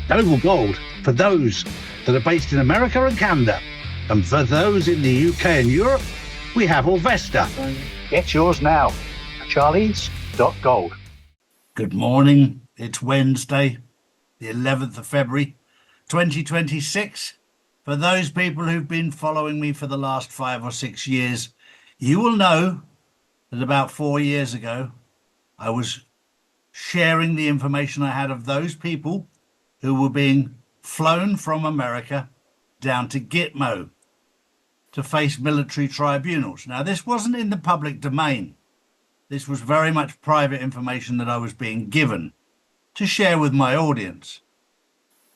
Global Gold for those that are based in America and Canada. And for those in the UK and Europe, we have Orvesta. Get yours now. Charlies.gold. Good morning. It's Wednesday, the 11th of February, 2026. For those people who've been following me for the last 5 or 6 years, you will know that about 4 years ago, I was sharing the information I had of those people who were being flown from America down to Gitmo to face military tribunals. Now, this wasn't in the public domain. This was very much private information that I was being given to share with my audience.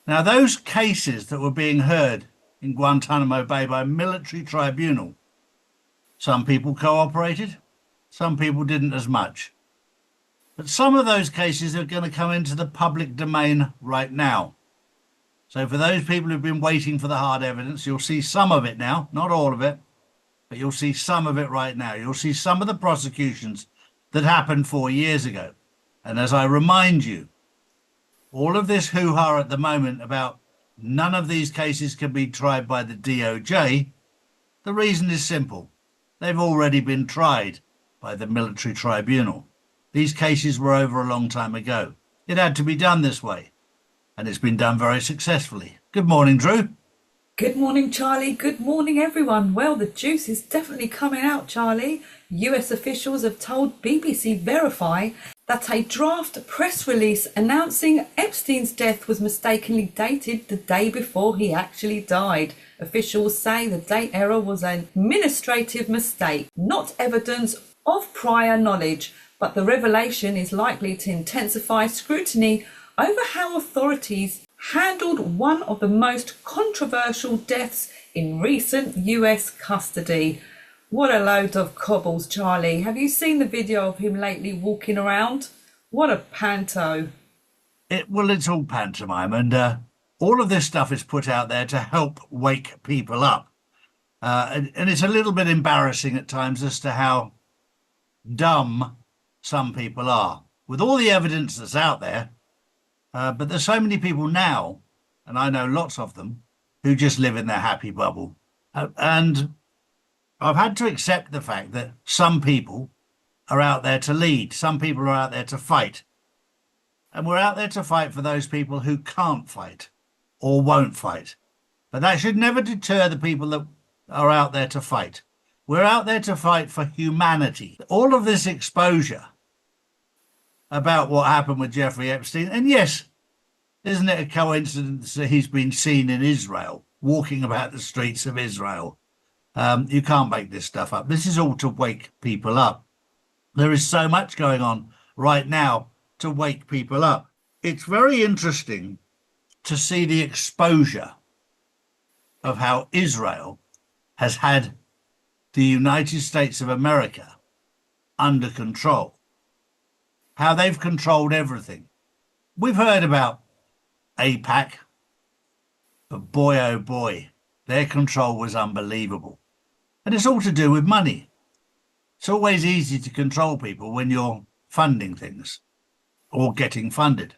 Now, those cases that were being heard in Guantanamo Bay by military tribunal, some people cooperated, some people didn't as much. But some of those cases are going to come into the public domain right now. So for those people who've been waiting for the hard evidence, you'll see some of it now, not all of it, but you'll see some of it right now. You'll see some of the prosecutions that happened 4 years ago. And as I remind you, all of this hoo-ha at the moment about none of these cases can be tried by the DOJ, the reason is simple. They've already been tried by the military tribunal. These cases were over a long time ago. It had to be done this way, and it's been done very successfully. Good morning, Drew. Good morning, Charlie. Good morning, everyone. Well, the juice is definitely coming out, Charlie. US officials have told BBC Verify that a draft press release announcing Epstein's death was mistakenly dated the day before he actually died. Officials say the date error was an administrative mistake, not evidence of prior knowledge, but the revelation is likely to intensify scrutiny over how authorities handled one of the most controversial deaths in recent US custody. What a load of cobbles, Charlie. Have you seen the video of him lately walking around? What a panto. It's all pantomime, and all of this stuff is put out there to help wake people up. And it's a little bit embarrassing at times as to how dumb some people are, with all the evidence that's out there. But there's so many people now, and I know lots of them, who just live in their happy bubble. And I've had to accept the fact that some people are out there to lead. Some people are out there to fight. And we're out there to fight for those people who can't fight or won't fight. But that should never deter the people that are out there to fight. We're out there to fight for humanity. All of this exposure about what happened with Jeffrey Epstein, and yes, isn't it a coincidence that he's been seen in Israel, walking about the streets of Israel? You can't make this stuff up. This is all to wake people up. There is so much going on right now to wake people up. It's very interesting to see the exposure of how Israel has had the United States of America under control, how they've controlled everything. We've heard about AIPAC, but boy, oh boy, their control was unbelievable. And it's all to do with money. It's always easy to control people when you're funding things or getting funded.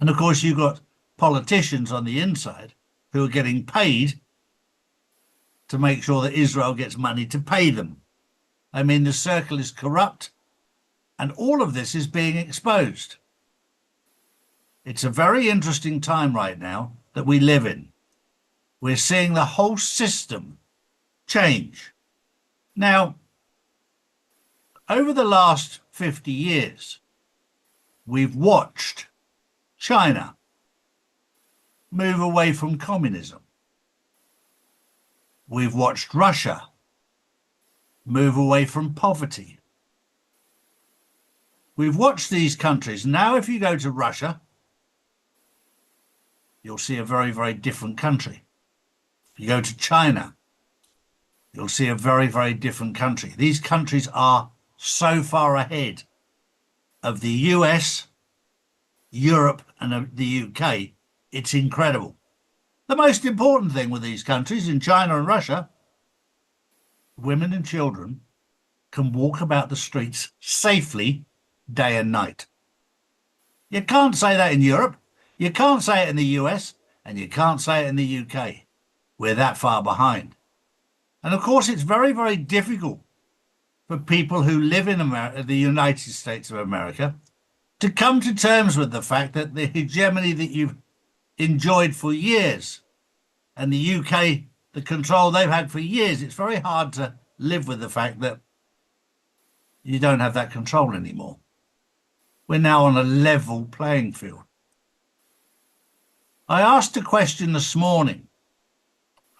And of course, you've got politicians on the inside who are getting paid to make sure that Israel gets money to pay them. I mean, the circle is corrupt, and all of this is being exposed. It's a very interesting time right now that we live in. We're seeing the whole system change. Now, over the last 50 years, we've watched China move away from communism. We've watched Russia move away from poverty. We've watched these countries. Now, if you go to Russia, you'll see a very, very different country. If you go to China, you'll see a very, very different country. These countries are so far ahead of the US, Europe, and the UK. It's incredible. The most important thing with these countries, in China and Russia, women and children can walk about the streets safely day and night. You can't say that in Europe. You can't say it in the US and you can't say it in the UK. We're that far behind. And of course, it's very, very difficult for people who live in the United States of America to come to terms with the fact that the hegemony that you've enjoyed for years and the UK, the control they've had for years, it's very hard to live with the fact that you don't have that control anymore. We're now on a level playing field. I asked a question this morning,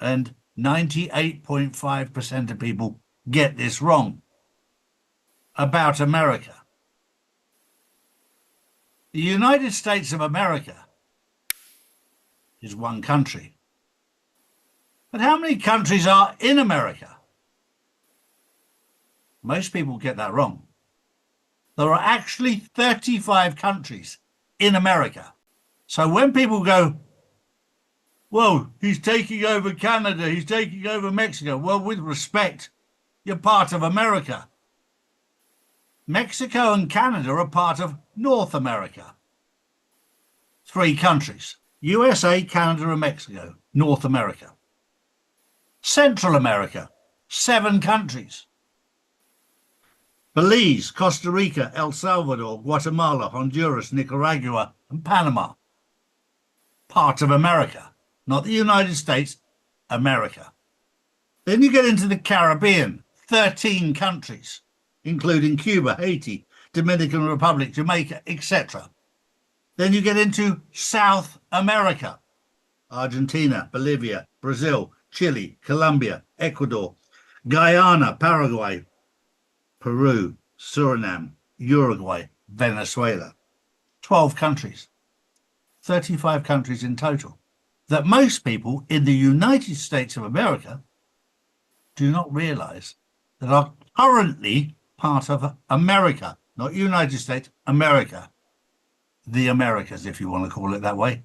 and 98.5% of people get this wrong about America. The United States of America is one country. But how many countries are in America? Most people get that wrong. There are actually 35 countries in America. So when people go, well, he's taking over Canada, he's taking over Mexico. Well, with respect, you're part of America. Mexico and Canada are part of North America. 3 countries: USA, Canada, and Mexico, North America. Central America, 7 countries: Belize, Costa Rica, El Salvador, Guatemala, Honduras, Nicaragua, and Panama. Part of America, not the United States, America. Then you get into the Caribbean, 13 countries, including Cuba, Haiti, Dominican Republic, Jamaica, etc. Then you get into South America, Argentina, Bolivia, Brazil, Chile, Colombia, Ecuador, Guyana, Paraguay, Peru, Suriname, Uruguay, Venezuela. 12 countries, 35 countries in total, that most people in the United States of America do not realize that are currently part of America, not United States, America. The Americas, if you want to call it that way.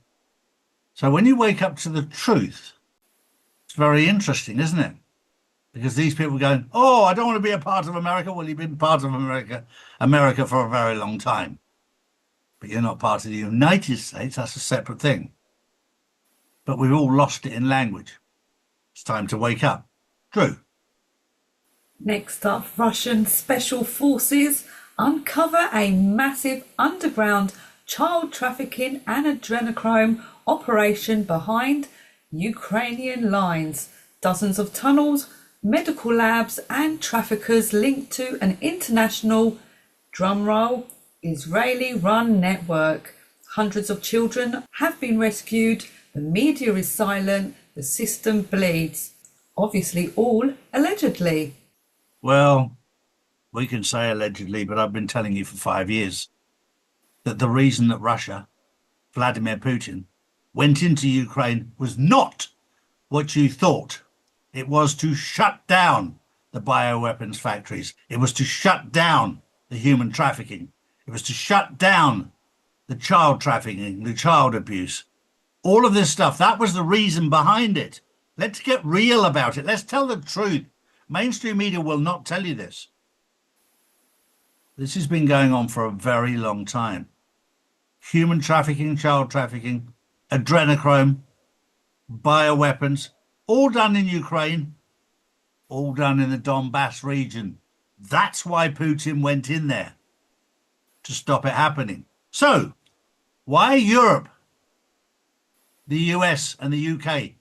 So when you wake up to the truth, it's very interesting, isn't it? Because these people are going, oh, I don't want to be a part of America. Well, you've been part of America for a very long time. But you're not part of the United States. That's a separate thing. But we've all lost it in language. It's time to wake up. Drew. Next up, Russian special forces uncover a massive underground child trafficking and adrenochrome operation behind Ukrainian lines. Dozens of tunnels, medical labs and traffickers linked to an international, drumroll, Israeli-run network. Hundreds of children have been rescued. The media is silent. The system bleeds. Obviously all allegedly. Well, we can say allegedly, but I've been telling you for 5 years that the reason that Russia, Vladimir Putin, went into Ukraine was not what you thought. It was to shut down the bioweapons factories. It was to shut down the human trafficking. It was to shut down the child trafficking, the child abuse. All of this stuff, that was the reason behind it. Let's get real about it. Let's tell the truth. Mainstream media will not tell you this. This has been going on for a very long time. Human trafficking, child trafficking, adrenochrome, bioweapons, all done in Ukraine, all done in the Donbass region. That's why Putin went in there, to stop it happening. So, why Europe, the US and the UK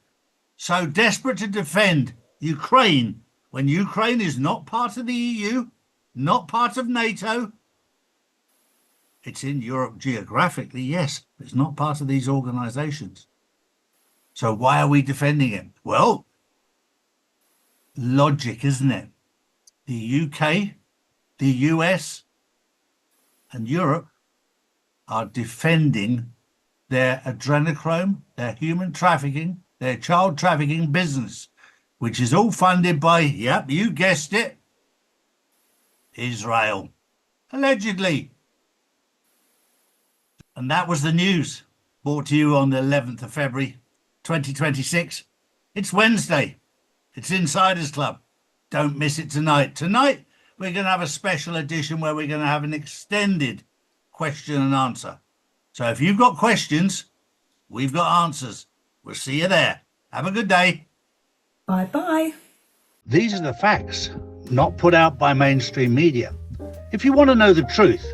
so desperate to defend Ukraine when Ukraine is not part of the EU, not part of NATO? It's in Europe geographically, yes, but it's not part of these organizations. So why are we defending it? Well, logic, isn't it? The UK, the US, and Europe are defending their adrenochrome, their human trafficking, their child trafficking business, which is all funded by, yep, you guessed it, Israel, allegedly. And that was the news brought to you on the 11th of February, 2026. It's Wednesday. It's Insiders Club. Don't miss it tonight. Tonight, we're going to have a special edition where we're going to have an extended question and answer. So if you've got questions, we've got answers. We'll see you there. Have a good day. Bye bye. These are the facts, not put out by mainstream media. If you want to know the truth,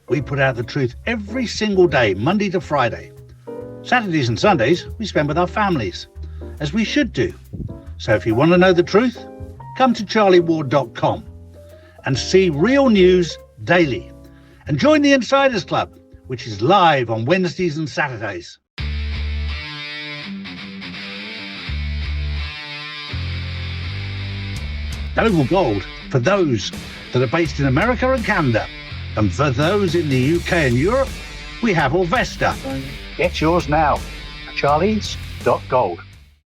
we put out the truth every single day, Monday to Friday. Saturdays and Sundays we spend with our families, as we should do. So if you want to know the truth, come to charlieward.com and see real news daily. And join the Insiders Club, which is live on Wednesdays and Saturdays. Oval Gold for those that are based in America and Canada. And for those in the UK and Europe, we have Orvesta. Get yours now. Charlies.gold.